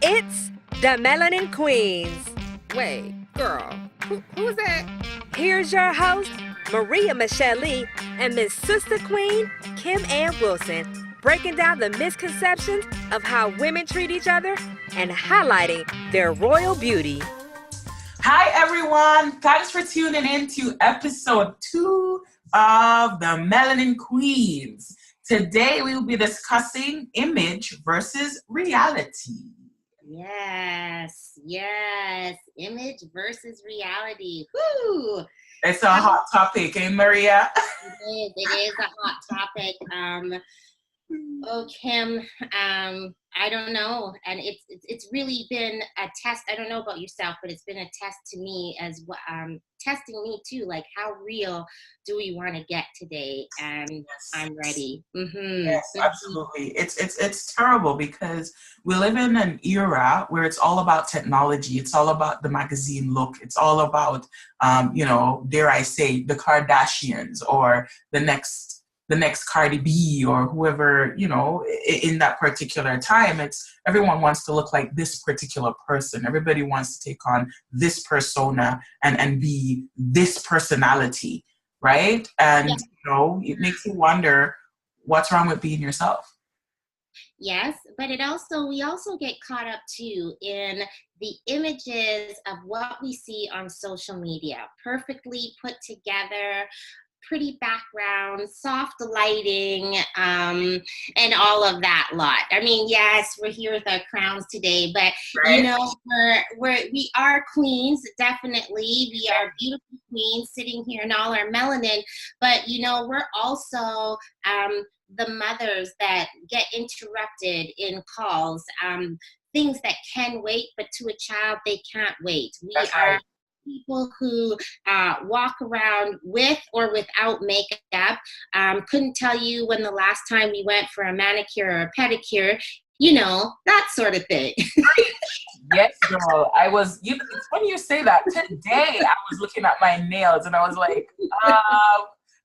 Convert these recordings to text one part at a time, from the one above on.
It's the Melanin Queenz. Wait, girl, who's that? Here's your host, Maria Michelle Lee, and Miss Sister Queen, Kim Ann Wilson, breaking down the misconceptions of how women treat each other and highlighting their royal beauty. Hi, everyone. Thanks for tuning in to episode 2 of the Melanin Queenz. Today, we will be discussing image versus reality. Yes. Image versus reality. Woo! It's a hot topic, eh, Maria? It is a hot topic. Kim, I don't know, and it's really been a test. I don't know about yourself, but it's been a test to me as well, testing me too. Like, how real do we want to get today? And yes. I'm ready. Mm-hmm. Yes, absolutely. It's terrible because we live in an era where it's all about technology. It's all about the magazine look. It's all about, dare I say, the Kardashians or the next Cardi B or whoever, in that particular time. It's everyone wants to look like this particular person. Everybody wants to take on this persona and be this personality, right? And, it makes you wonder what's wrong with being yourself. Yes, but we also get caught up too in the images of what we see on social media, perfectly put together, pretty background, soft lighting, and all of that lot. I mean, yes, we're here with our crowns today, but we are queens, definitely. We are beautiful queens sitting here in all our melanin, but we're also the mothers that get interrupted in calls, things that can wait, but to a child, they can't wait. We are people who walk around with or without makeup. Couldn't tell you when the last time we went for a manicure or a pedicure, that sort of thing. Yes, girl. It's funny you say that. Today, I was looking at my nails and I was like,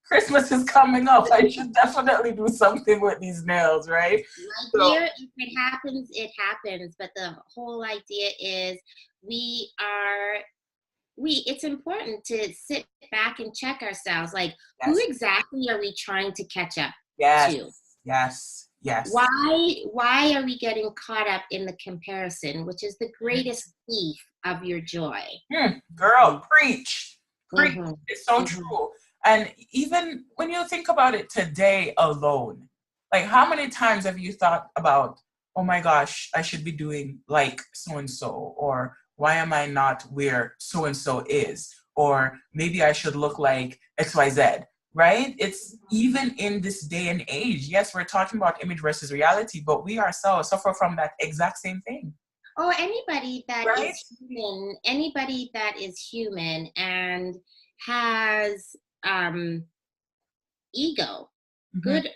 Christmas is coming up. I should definitely do something with these nails, right? Here, if it happens, it happens. But the whole idea is it's important to sit back and check ourselves. Like, who exactly are we trying to catch up to? Yes. Why are we getting caught up in the comparison, which is the greatest thief of your joy? Girl, preach. Mm-hmm. It's so true. And even when you think about it today alone, like, how many times have you thought about, oh my gosh, I should be doing like so-and-so, or why am I not where so-and-so is? Or maybe I should look like XYZ, right? It's even in this day and age. Yes, we're talking about image versus reality, but we ourselves suffer from that exact same thing. Oh, anybody that is human and has ego, good,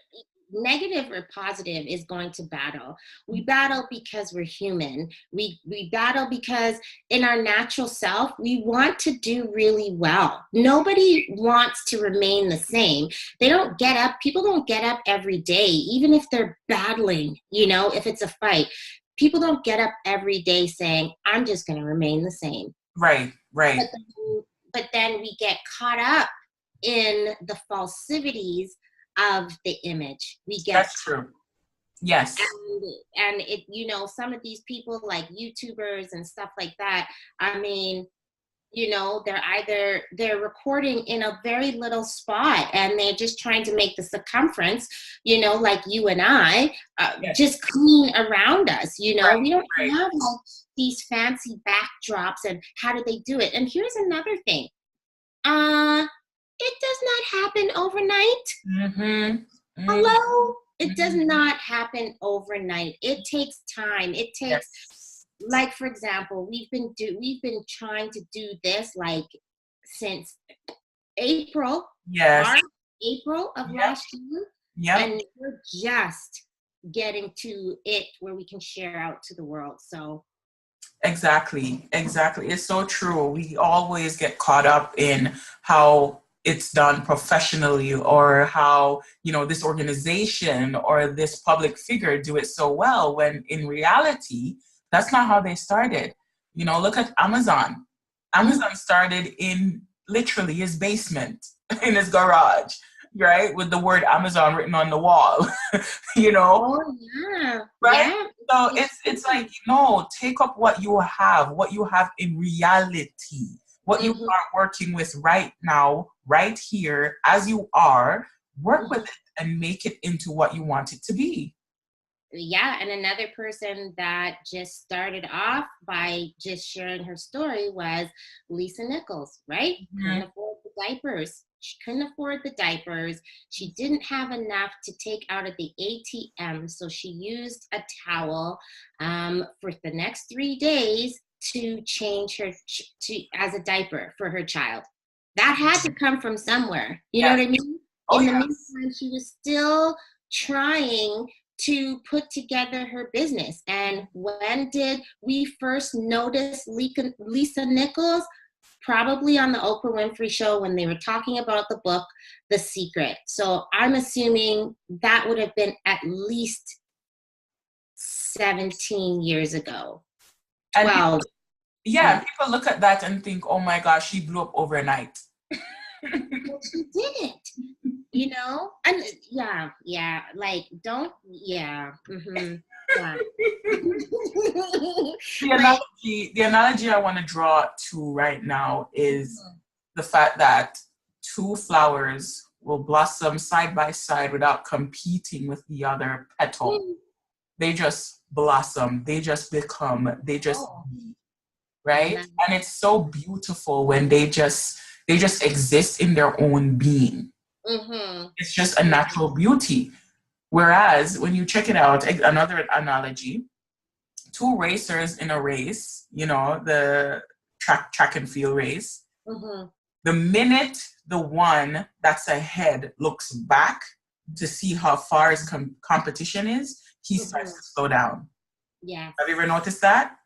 negative or positive, is going to battle. We battle because we're human. We battle because in our natural self, we want to do really well. Nobody wants to remain the same. People don't get up every day, even if they're battling, if it's a fight. People don't get up every day saying, I'm just going to remain the same. Right. But then we get caught up in the falsities of the image. That's true. Yes. And it, some of these people like YouTubers and stuff like that, I mean, they're recording in a very little spot and they're just trying to make the circumference, like you and I, just clean around us, We don't have like these fancy backdrops. And how do they do it? And here's another thing. It does not happen overnight. Hello? It does not happen overnight. It takes time. It takes, like, for example, we've been trying to do this like since April. Yes. March, April of last year. Yeah. And we're just getting to it where we can share out to the world. So Exactly. It's so true. We always get caught up in how it's done professionally, or how, this organization or this public figure do it so well, when in reality, That's not how they started. You know, look at Amazon. Amazon started in literally his basement, in his garage, right? With the word Amazon written on the wall, you know? Oh, yeah. Right? Yeah. So it's like, no, take up what you have in reality, what you are working with right now, right here, as you are, work with it and make it into what you want it to be. Yeah, and another person that just started off by just sharing her story was Lisa Nichols, right? Couldn't afford the diapers. She couldn't afford the diapers. She didn't have enough to take out of the ATM, so she used a towel for the next 3 days to change her as a diaper for her child. That had to come from somewhere. You know what I mean? In the meantime, she was still trying to put together her business. And when did we first notice Lisa Nichols? Probably on the Oprah Winfrey Show when they were talking about the book, The Secret. So I'm assuming that would have been at least 17 years ago. 12. People look at that and think, oh my gosh, she blew up overnight. Well, she didn't. You know, and yeah, like don't, yeah. The analogy I want to draw to right now is the fact that two flowers will blossom side by side without competing with the other petal. They just blossom, they just become, they just be, right? And it's so beautiful when they just exist in their own being. It's just a natural beauty. Whereas when you check it out, another analogy, two racers in a race, you know, the track and field race, the minute the one that's ahead looks back to see how far his competition is, he starts to slow down. Yeah. Have you ever noticed that?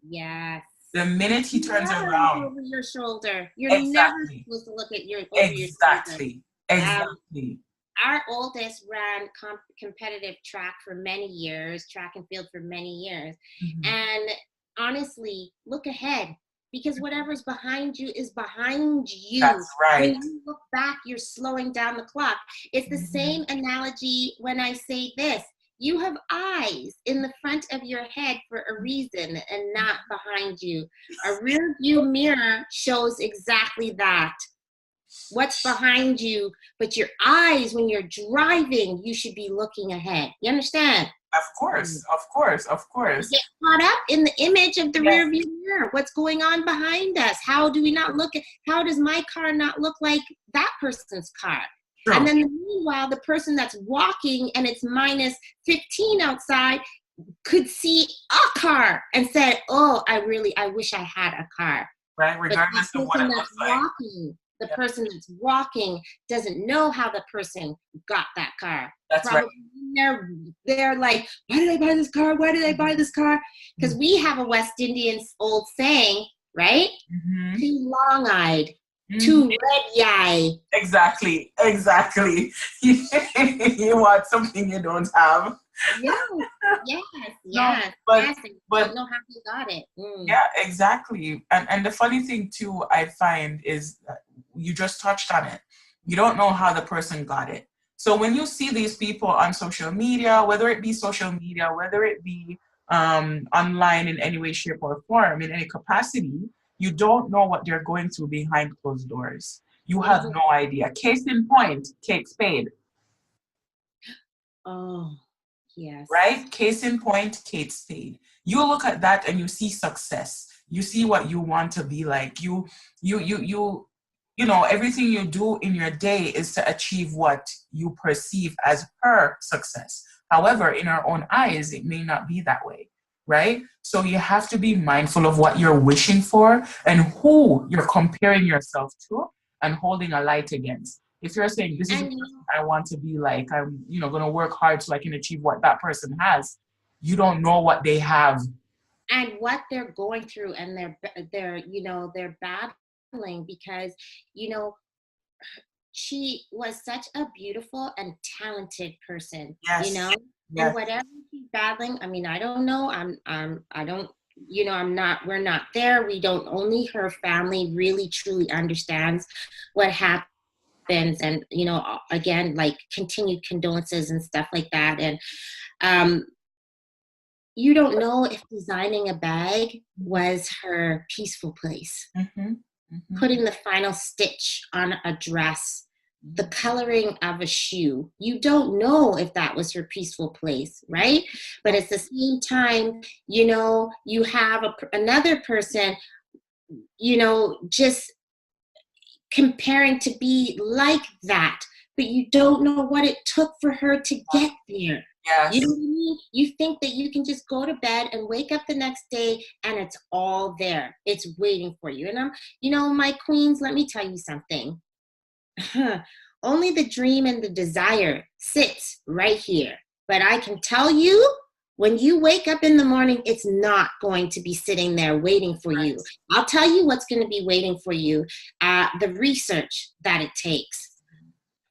Yes. The minute he turns around. Over your shoulder. You're never supposed to look at your over your shoulder. Exactly. Our oldest ran competitive track for many years, track and field for many years. And honestly, look ahead, because whatever's behind you is behind you. That's right. When you look back, you're slowing down the clock. It's the same analogy when I say this. You have eyes in the front of your head for a reason and not behind you. A rear view mirror shows exactly that. What's behind you, but your eyes, when you're driving, you should be looking ahead. You understand? Of course. We get caught up in the image of the rear view mirror. What's going on behind us? How do we not look at, how does my car not look like that person's car? True. And then meanwhile, the person that's walking and it's minus 15 outside could see a car and said, oh, I wish I had a car. Right, regardless of what it looks like. The person that's walking doesn't know how the person got that car. That's probably right. They're like, why did I buy this car? Why did I buy this car? Because we have a West Indian old saying, right? Too long-eyed, too red-eyed. Exactly. You want something you don't have. Yes. But don't know how you got it. Yeah, exactly. And the funny thing too, I find, is that you just touched on it. You don't know how the person got it. So when you see these people on social media, whether it be social media, whether it be online in any way, shape, or form, in any capacity, you don't know what they're going through behind closed doors. You have no idea. Case in point, Kate Spade. Oh. Yes. Right? Case in point, Kate Spade. You look at that and you see success. You see what you want to be like. You know, everything you do in your day is to achieve what you perceive as her success. However, in her own eyes, it may not be that way, right? So you have to be mindful of what you're wishing for and who you're comparing yourself to and holding a light against. If you're saying, this is the person I want to be like, I'm, going to work hard so I can achieve what that person has, you don't know what they have. And what they're going through, and they're battling because, she was such a beautiful and talented person, Yes. And whatever she's battling, I mean, I don't know. I don't you know, we're not there. We don't, only her family really truly understands what happens. And, you know, again, like continued condolences and stuff like that. And you don't know if designing a bag was her peaceful place. Putting the final stitch on a dress, the coloring of a shoe. You don't know if that was her peaceful place, right? But at the same time, you know, you have another person, you know, just comparing to be like that, but you don't know what it took for her to get there. Yes. You know what I mean? You think that you can just go to bed and wake up the next day and it's all there. It's waiting for you. And you know, my queens, let me tell you something. Only the dream and the desire sits right here. But I can tell you, when you wake up in the morning, it's not going to be sitting there waiting for you. I'll tell you what's going to be waiting for you. The research that it takes.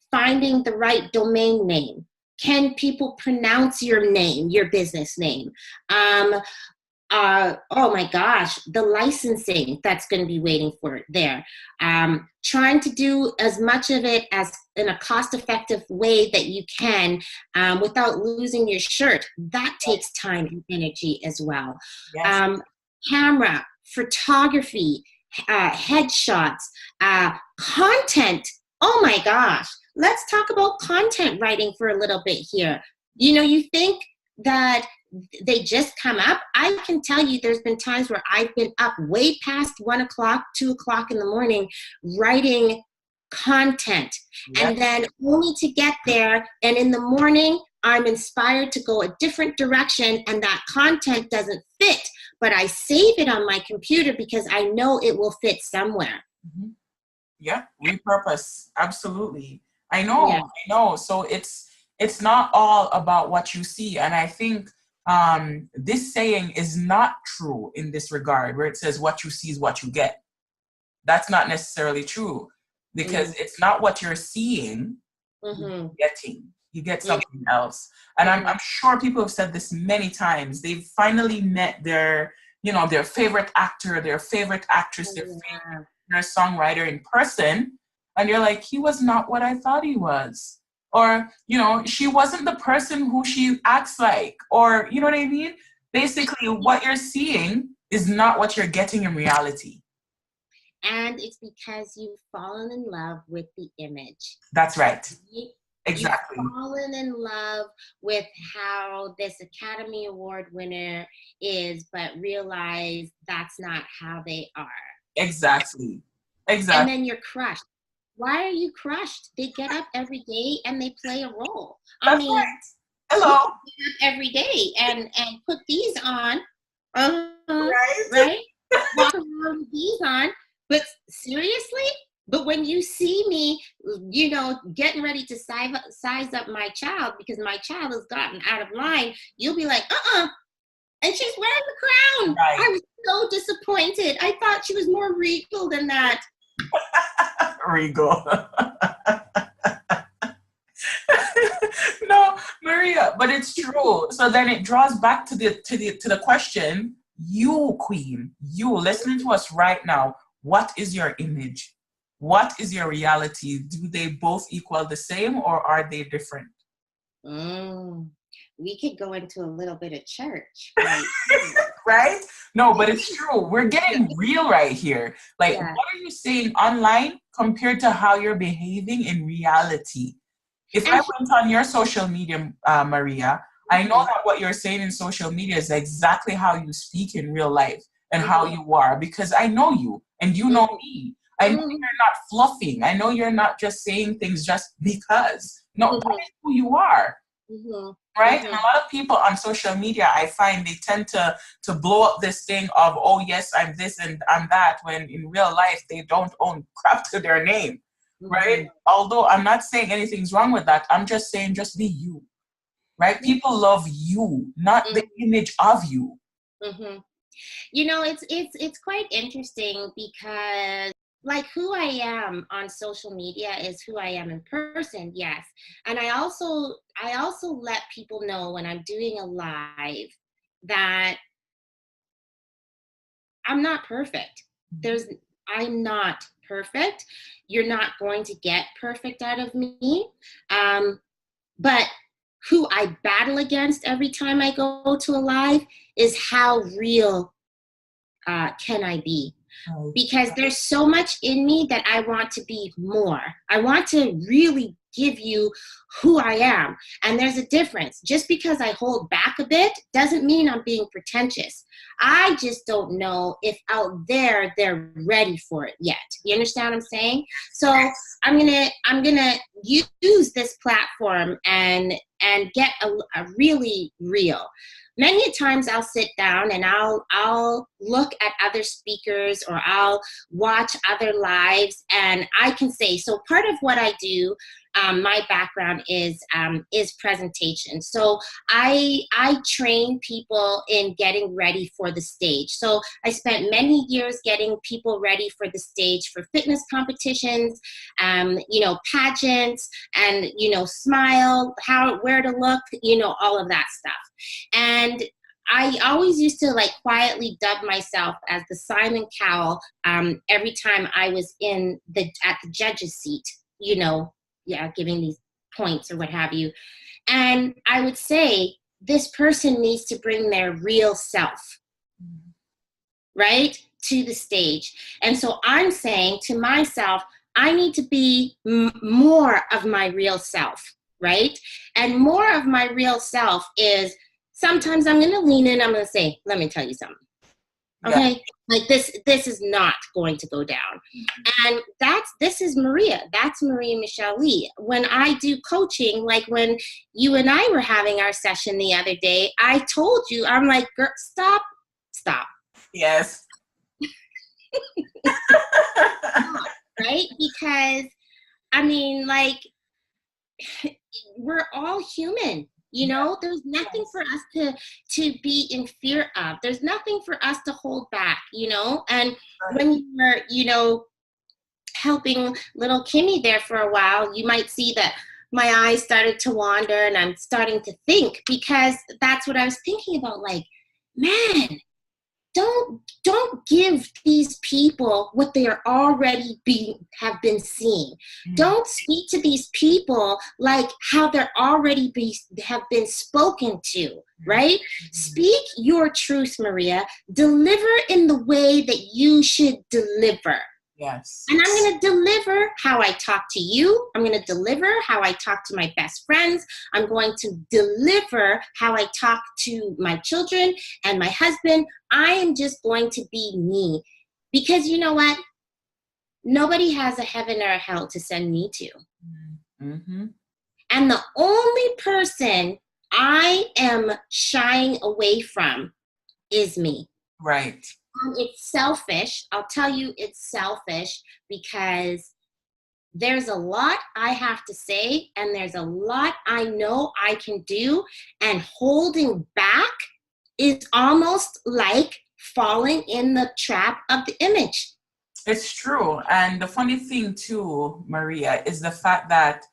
Finding the right domain name. Can people pronounce your name, your business name? Oh my gosh, the licensing that's going to be waiting for it there. Trying to do as much of it as in a cost-effective way that you can without losing your shirt. That takes time and energy as well. Yes. Camera, photography, headshots, content. Oh my gosh. Let's talk about content writing for a little bit here. You know, you think that they just come up. I can tell you there's been times where I've been up way past 1 o'clock, 2 o'clock in the morning writing content. Yep. And then only to get there, and in the morning, I'm inspired to go a different direction and that content doesn't fit, but I save it on my computer because I know it will fit somewhere. Yeah, repurpose. Absolutely. I know. So it's not all about what you see. And I think this saying is not true in this regard, where it says what you see is what you get. That's not necessarily true, because it's not what you're seeing, you're getting. You get something else. And I'm sure people have said this many times. They've finally met their, you know, their favorite actor, their favorite actress, their favorite songwriter in person. And you're like, he was not what I thought he was. Or, you know, she wasn't the person who she acts like. Or, you know what I mean? Basically, what you're seeing is not what you're getting in reality. And it's because you've fallen in love with the image. That's right. Exactly. You've fallen in love with how this Academy Award winner is, but realize that's not how they are. Exactly. And then you're crushed. Why are you crushed? They get up every day and they play a role. I mean, right. Hello. Get up every day and put these on. Right? Walk around with these on. But seriously? But when you see me, you know, getting ready to size up my child because my child has gotten out of line, you'll be like, and she's wearing the crown. Right. I was so disappointed. I thought she was more regal than that. Regal. No, Maria, but it's true. So then it draws back to the question, you queen, you listening to us right now, what is your image? What is your reality? Do they both equal the same, or are they different? We could go into a little bit of church. Right? No, but it's true. We're getting real right here. Like, what are you saying online compared to how you're behaving in reality? If I went on your social media, Maria, I know that what you're saying in social media is exactly how you speak in real life and how you are, because I know you and you know me. I know you're not fluffing. I know you're not just saying things just because. No, that is who you are. Right? And a lot of people on social media, I find they tend to blow up this thing of, oh yes, I'm this and I'm that, when in real life they don't own crap to their name. Right? Although I'm not saying anything's wrong with that. I'm just saying just be you. Right? People love you, not the image of you. You know, it's quite interesting because like who I am on social media is who I am in person, yes. And I also let people know when I'm doing a live that I'm not perfect. I'm not perfect. You're not going to get perfect out of me. But who I battle against every time I go to a live is how real can I be? Because there's so much in me that I want to be more. I want to really give you who I am. And there's a difference. Just because I hold back a bit doesn't mean I'm being pretentious. I just don't know if out there they're ready for it yet. You understand what I'm saying? So I'm gonna use this platform and get a really real. Many times I'll sit down and I'll look at other speakers, or I'll watch other lives, and I can say, so part of what I do, my background is presentation. So I train people in getting ready for the stage. So I spent many years getting people ready for the stage for fitness competitions, pageants, and smile, where to look, all of that stuff. And I always used to quietly dub myself as the Simon Cowell every time I was at the judge's seat, giving these points or what have you. And I would say, this person needs to bring their real self, right, to the stage. And so I'm saying to myself, I need to be more of my real self, right? And more of my real self is, sometimes I'm going to lean in, I'm going to say, let me tell you something. Okay? Yeah. This is not going to go down. And this is Maria. That's Maria Michelle Lee. When I do coaching, like when you and I were having our session the other day, I told you, I'm like, girl, stop. Yes. Right? Because, we're all human. There's nothing for us to be in fear of. There's nothing for us to hold back, And when you were, helping little Kimmy there for a while, you might see that my eyes started to wander and I'm starting to think, because that's what I was thinking about. Like, man, don't give these people what they are already have been seeing. Don't speak to these people like how they're already have been spoken to, right? Speak your truth, Maria. Deliver in the way that you should deliver. Yes. And I'm going to deliver how I talk to you. I'm going to deliver how I talk to my best friends. I'm going to deliver how I talk to my children and my husband. I am just going to be me. Because you know what? Nobody has a heaven or a hell to send me to. Mm-hmm. And the only person I am shying away from is me. Right. It's selfish. I'll tell you, it's selfish because there's a lot I have to say and there's a lot I know I can do, and holding back is almost like falling in the trap of the image. It's true. And the funny thing too, Maria, is the fact that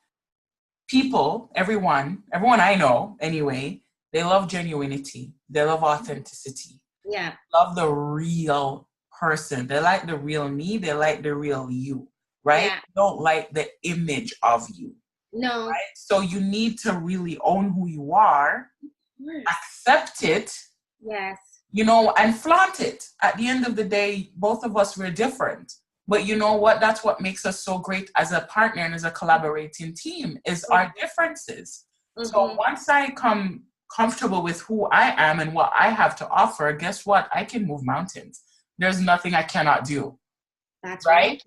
people, everyone I know anyway, they love genuinity. They love authenticity. Yeah. Love the real person. They like the real me. They like the real you, right? Yeah. Don't like the image of you. No. Right? So you need to really own who you are, accept it, yes, and flaunt it. At the end of the day, both of us were different. But you know what? That's what makes us so great as a partner and as a collaborating team is our differences. Mm-hmm. So once I come comfortable with who I am and what I have to offer, guess what? I can move mountains. There's nothing I cannot do. That's right.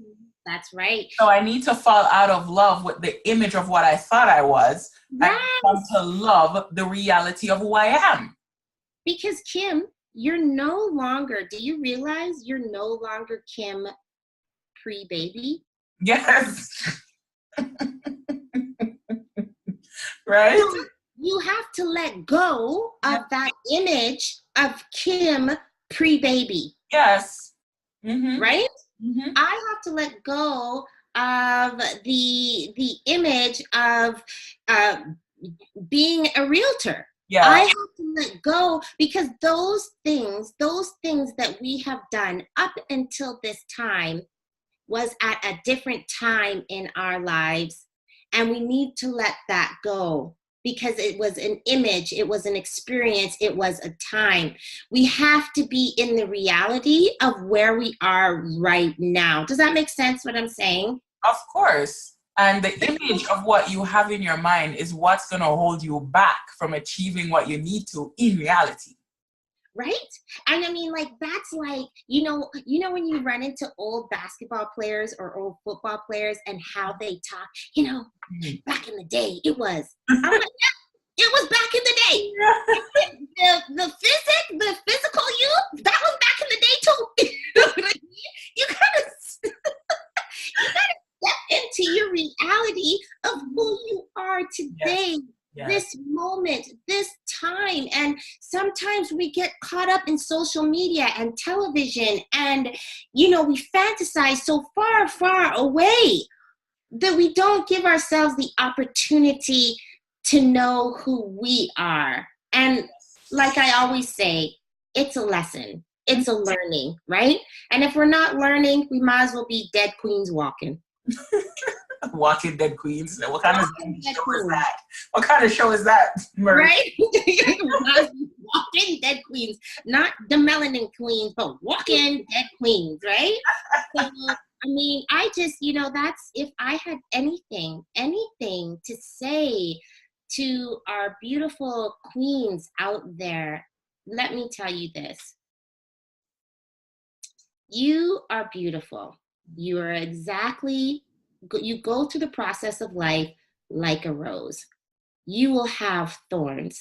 That's right. So I need to fall out of love with the image of what I thought I was and come to love the reality of who I am. Because Kim, you're no longer, do you realize you're no longer Kim pre-baby? Yes. Right? You have to let go of that image of Kim pre-baby. Yes. Mm-hmm. Right? Mm-hmm. I have to let go of the image of being a realtor. Yeah. I have to let go, because those things that we have done up until this time was at a different time in our lives, and we need to let that go, because it was an image, it was an experience, it was a time. We have to be in the reality of where we are right now. Does that make sense what I'm saying? Of course. And the image of what you have in your mind is what's going to hold you back from achieving what you need to in reality. Right? And I mean, like, that's like, you know, when you run into old basketball players or old football players and how they talk, you know, back in the day, it was, I'm like, yeah, it was back in the day. The physical you, that was back in the day too. You know what I mean? You gotta step into your reality of who you are today. Yes. This moment, this time. And sometimes we get caught up in social media and television, and, you know, we fantasize so far, far away that we don't give ourselves the opportunity to know who we are. And like I always say, it's a lesson. It's a learning, right? And if we're not learning, we might as well be dead queens walking. Walking Dead Queens. What kind of show is that? What kind of show is that, Marie? Right? Walking Dead Queens. Not the Melanin Queenz, but Walking Dead Queens, right? So, I mean, I just, you know, that's, if I had anything to say to our beautiful queens out there, let me tell you this. You are beautiful. You are exactly, you go through the process of life like a rose. You will have thorns.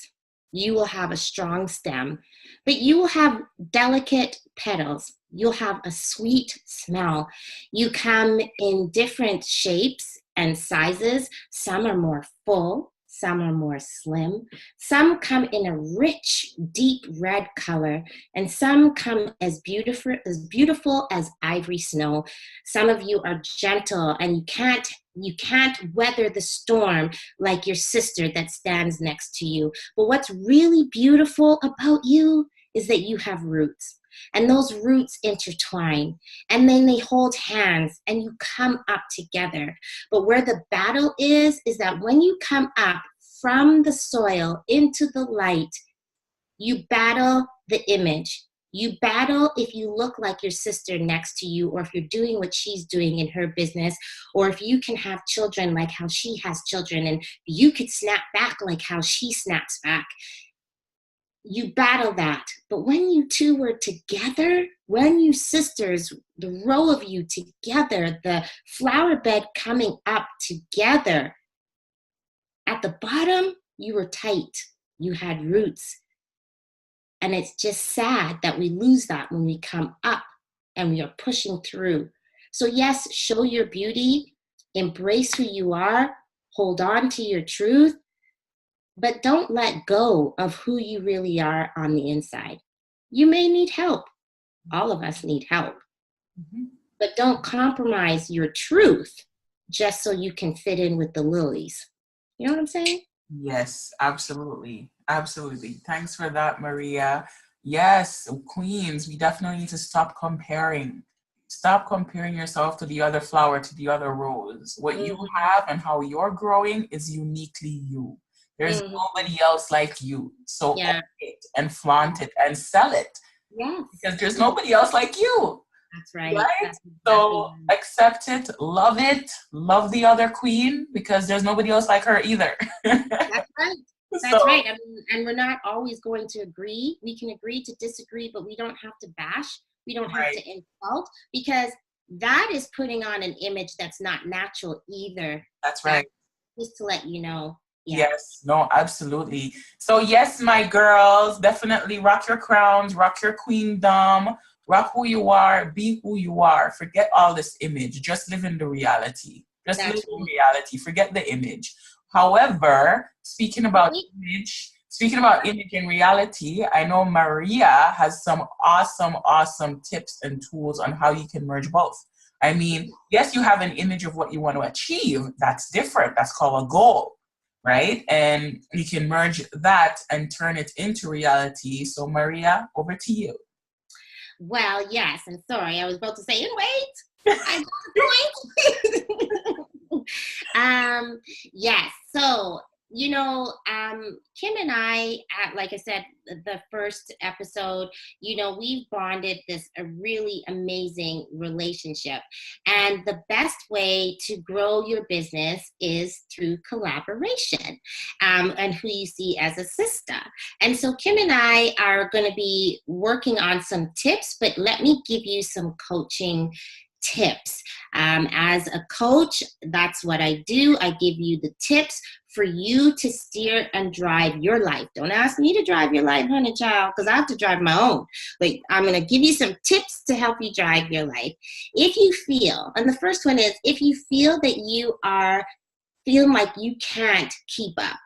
You will have a strong stem, but you will have delicate petals. You'll have a sweet smell. You come in different shapes and sizes. Some are more full. Some are more slim. Some come in a rich, deep red color, and some come as beautiful as ivory snow. Some of you are gentle, and you can't weather the storm like your sister that stands next to you. But what's really beautiful about you is that you have roots. And those roots intertwine, and then they hold hands, and you come up together. But where the battle is that when you come up from the soil into the light, you battle the image. You battle if you look like your sister next to you, or if you're doing what she's doing in her business, or if you can have children like how she has children, and you could snap back like how she snaps back. You battle that. But when you two were together, when you sisters, the row of you together, the flower bed coming up together, at the bottom, you were tight. You had roots. And it's just sad that we lose that when we come up and we are pushing through. So yes, show your beauty, embrace who you are, hold on to your truth, but don't let go of who you really are on the inside. You may need help. All of us need help. Mm-hmm. But don't compromise your truth just so you can fit in with the lilies. You know what I'm saying? Yes, absolutely. Absolutely. Thanks for that, Maria. Yes, queens, we definitely need to stop comparing. Stop comparing yourself to the other flower, to the other rose. What you have and how you're growing is uniquely you. There's nobody else like you. So own it and flaunt it and sell it. Yes. Because there's nobody else like you. That's right. Right? That's exactly so accept it, love the other queen, because there's nobody else like her either. That's right. That's right. I mean, and we're not always going to agree. We can agree to disagree, but we don't have to bash. We don't have to insult, because that is putting on an image that's not natural either. That's right. Just to let you know. Yeah. Yes, no, absolutely. So yes, my girls, definitely rock your crowns, rock your queendom, rock who you are, be who you are. Forget all this image. Just live in the reality. Just live in reality. Forget the image. However, speaking about image and reality, I know Maria has some awesome tips and tools on how you can merge both. I mean, yes, you have an image of what you want to achieve. That's different. That's called a goal. right? And you can merge that and turn it into reality. So Maria, over to you. Well, yes, and sorry, I was about to say, and wait, I got the point. Yes, so, Kim and I, like I said, the first episode, we've bonded a really amazing relationship. And the best way to grow your business is through collaboration, and who you see as a sister. And so Kim and I are going to be working on some tips, but let me give you some coaching tips. As a coach, that's what I do. I give you the tips for you to steer and drive your life. Don't ask me to drive your life, honey child, because I have to drive my own. Like, I'm going to give you some tips to help you drive your life. If you feel, and the first one is, if you feel that you are feeling like you can't keep up,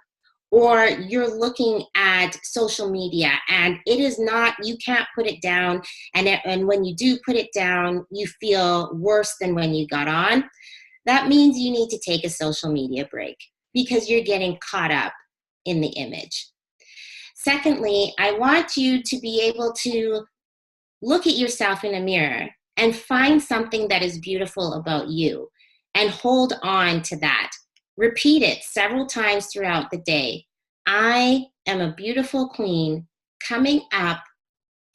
or you're looking at social media and it is not, you can't put it down, and when you do put it down, you feel worse than when you got on, that means you need to take a social media break because you're getting caught up in the image. Secondly, I want you to be able to look at yourself in a mirror and find something that is beautiful about you and hold on to that. Repeat it several times throughout the day. I am a beautiful queen coming up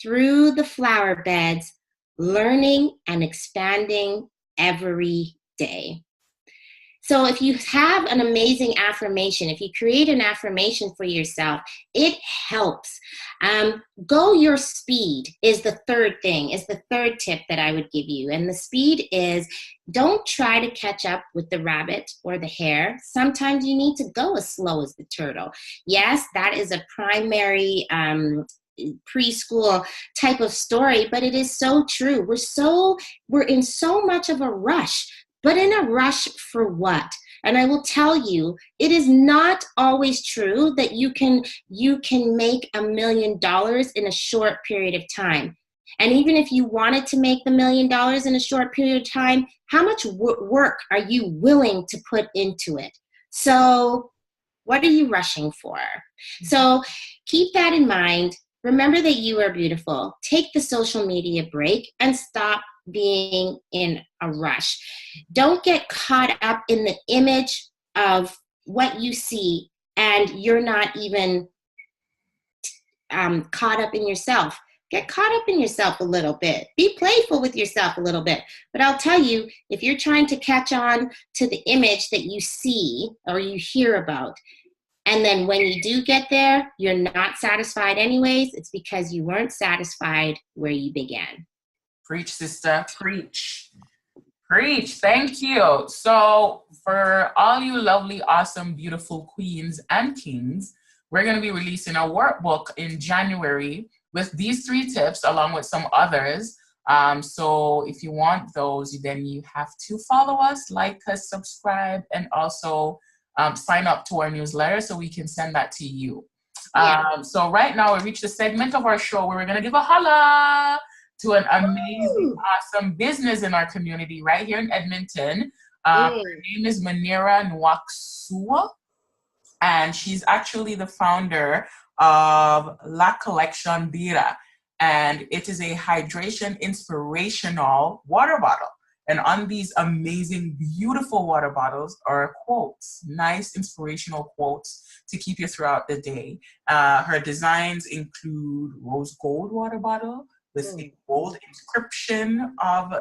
through the flower beds, learning and expanding every day. So if you have an amazing affirmation, if you create an affirmation for yourself, it helps. Go your speed is the third tip that I would give you. And the speed is, don't try to catch up with the rabbit or the hare. Sometimes you need to go as slow as the turtle. Yes, that is a primary preschool type of story, but it is so true. We're in so much of a rush. But in a rush for what? And I will tell you, it is not always true that you can make $1 million in a short period of time. And even if you wanted to make the $1 million in a short period of time, how much work are you willing to put into it? So what are you rushing for? So keep that in mind. Remember that you are beautiful. Take the social media break and stop being in a rush. Don't get caught up in the image of what you see and you're not even caught up in yourself. Get caught up in yourself a little bit. Be playful with yourself a little bit. But I'll tell you, if you're trying to catch on to the image that you see or you hear about, and then when you do get there, you're not satisfied anyways, it's because you weren't satisfied where you began. Preach, sister, preach. Preach. Thank you. So for all you lovely, awesome, beautiful queens and kings, we're going to be releasing a workbook in January with these 3 tips along with some others. So if you want those, then you have to follow us, like us, subscribe, and also sign up to our newsletter so we can send that to you. Yeah. So right now we reached the segment of our show where we're going to give a holla to an amazing, awesome business in our community right here in Edmonton. Her name is Manira Nwaksua, and she's actually the founder of lacollectiondira, and it is a hydration inspirational water bottle. And on these amazing, beautiful water bottles are quotes, nice inspirational quotes to keep you throughout the day. Her designs include rose gold water bottle with a gold inscription of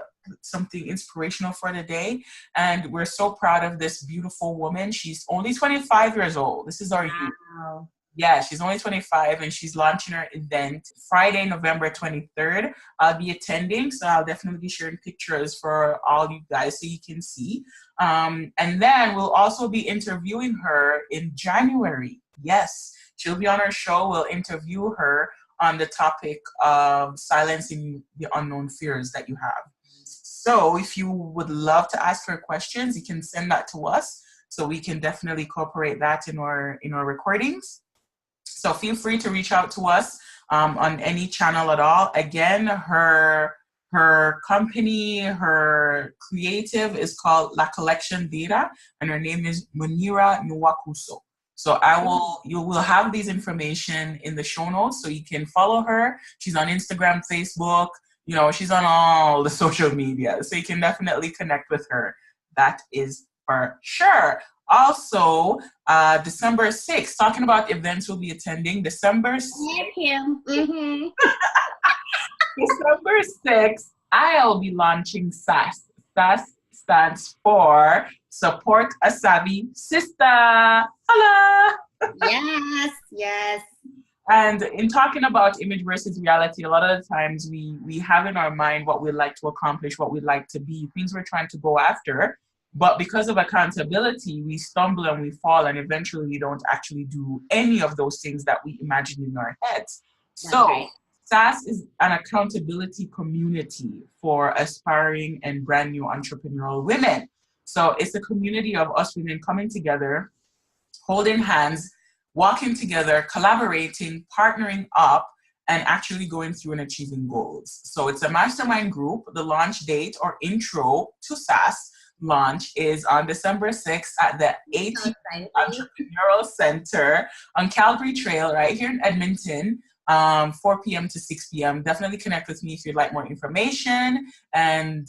something inspirational for the day. And we're so proud of this beautiful woman. She's only 25 years old. This is our youth. Yeah, she's only 25 and she's launching her event Friday, November 23rd. I'll be attending, so I'll definitely be sharing pictures for all you guys so you can see. And then we'll also be interviewing her in January. Yes, she'll be on our show. We'll interview her on the topic of silencing the unknown fears that you have. So if you would love to ask her questions, you can send that to us so we can definitely incorporate that in our recordings. So feel free to reach out to us on any channel at all. Again, her company, her creative is called lacollectiondira, and her name is Manira Nwakuso. So you will have these information in the show notes, so you can follow her. She's on Instagram, Facebook, she's on all the social media. So you can definitely connect with her. That is for sure. Also, December 6th, talking about events we'll be attending. December 6th. December 6th, I'll be launching SAS. SAS stands for Support a Savvy Sister. Holla! Yes. And in talking about image versus reality, a lot of the times we have in our mind what we'd like to accomplish, what we'd like to be, things we're trying to go after. But because of accountability, we stumble and we fall, and eventually we don't actually do any of those things that we imagine in our heads. So SAS is an accountability community for aspiring and brand new entrepreneurial women. So it's a community of us women coming together, holding hands, walking together, collaborating, partnering up, and actually going through and achieving goals. So it's a mastermind group. The launch date or intro to SAS launch is on December 6th at the 18th Entrepreneurial Center on Calgary Trail right here in Edmonton, 4 p.m. to 6 p.m. Definitely connect with me if you'd like more information, and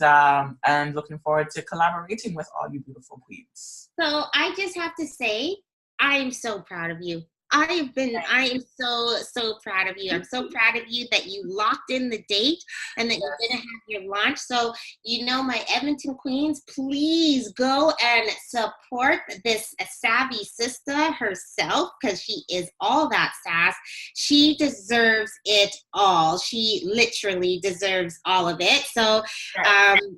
looking forward to collaborating with all you beautiful queens. So I just have to say, I am so proud of you. I am so proud of you. I'm so proud of you that you locked in the date and that you're going to have your launch. So, my Edmonton Queens, please go and support this savvy sister herself, because she is all that sass. She deserves it all. She literally deserves all of it. So,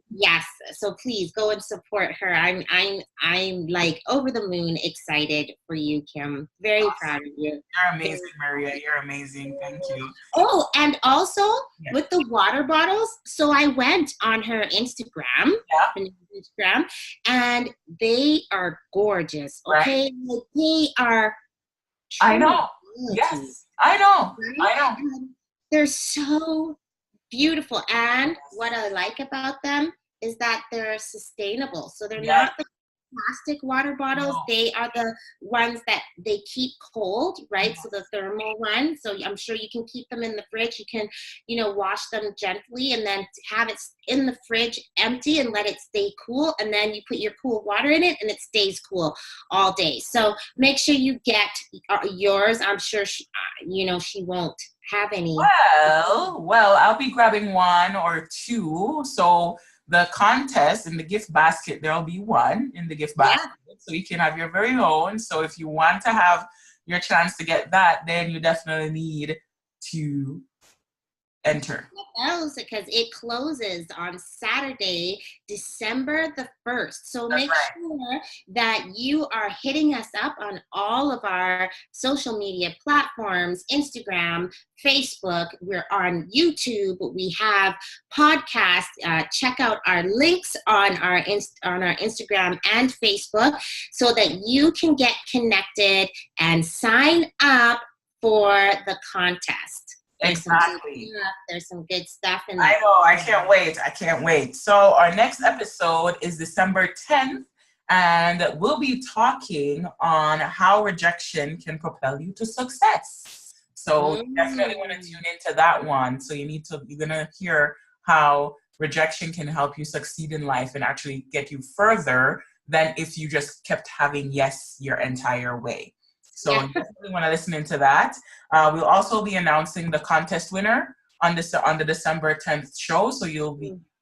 yes. So please go and support her. I'm like over the moon excited for you, Kim. Very proud of you. You're amazing, Maria. You're amazing. Thank you. Oh, and also with the water bottles. So I went on her Instagram, and they are gorgeous. Okay, right. They are. I know. Yes, I know. Right? I know. And they're so beautiful, and what I like about them is that they're sustainable. So they're not the plastic water bottles. No. They are the ones that they keep cold, right? So the thermal one. So I'm sure you can keep them in the fridge. You can, wash them gently and then have it in the fridge empty and let it stay cool. And then you put your cool water in it and it stays cool all day. So make sure you get yours. I'm sure she won't have any. Well, I'll be grabbing one or two. So the contest in the gift basket, there'll be one in the gift basket. So you can have your very own. So if you want to have your chance to get that, then you definitely need to enter. Because it closes on Saturday, December the 1st. So make sure that you are hitting us up on all of our social media platforms, Instagram, Facebook. We're on YouTube. We have podcasts. Check out our links on our Instagram and Facebook so that you can get connected and sign up for the contest. Exactly. There's some good stuff in there. I know. I can't wait. So our next episode is December 10th, and we'll be talking on how rejection can propel you to success. So you definitely want to tune into that one. So you're going to hear how rejection can help you succeed in life and actually get you further than if you just kept having yes your entire way. So you definitely want to listen into that. We'll also be announcing the contest winner on the December 10th show. So you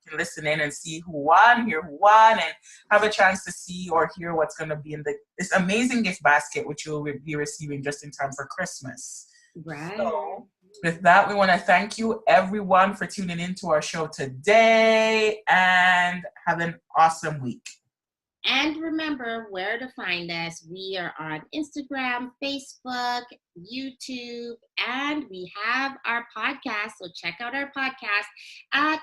can listen in and see who won, hear who won, and have a chance to see or hear what's going to be in this amazing gift basket, which you'll be receiving just in time for Christmas. Right. So with that, we want to thank you, everyone, for tuning into our show today, and have an awesome week. And remember where to find us. We are on Instagram, Facebook, YouTube, and we have our podcast. So check out our podcast at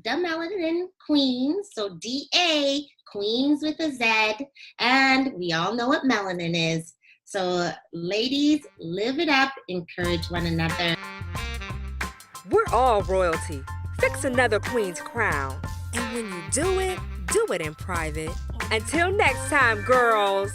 The Melanin Queenz. So D-A, Queens with a Z. And we all know what melanin is. So ladies, live it up. Encourage one another. We're all royalty. Fix another queen's crown. And when you do it in private. Until next time, girls.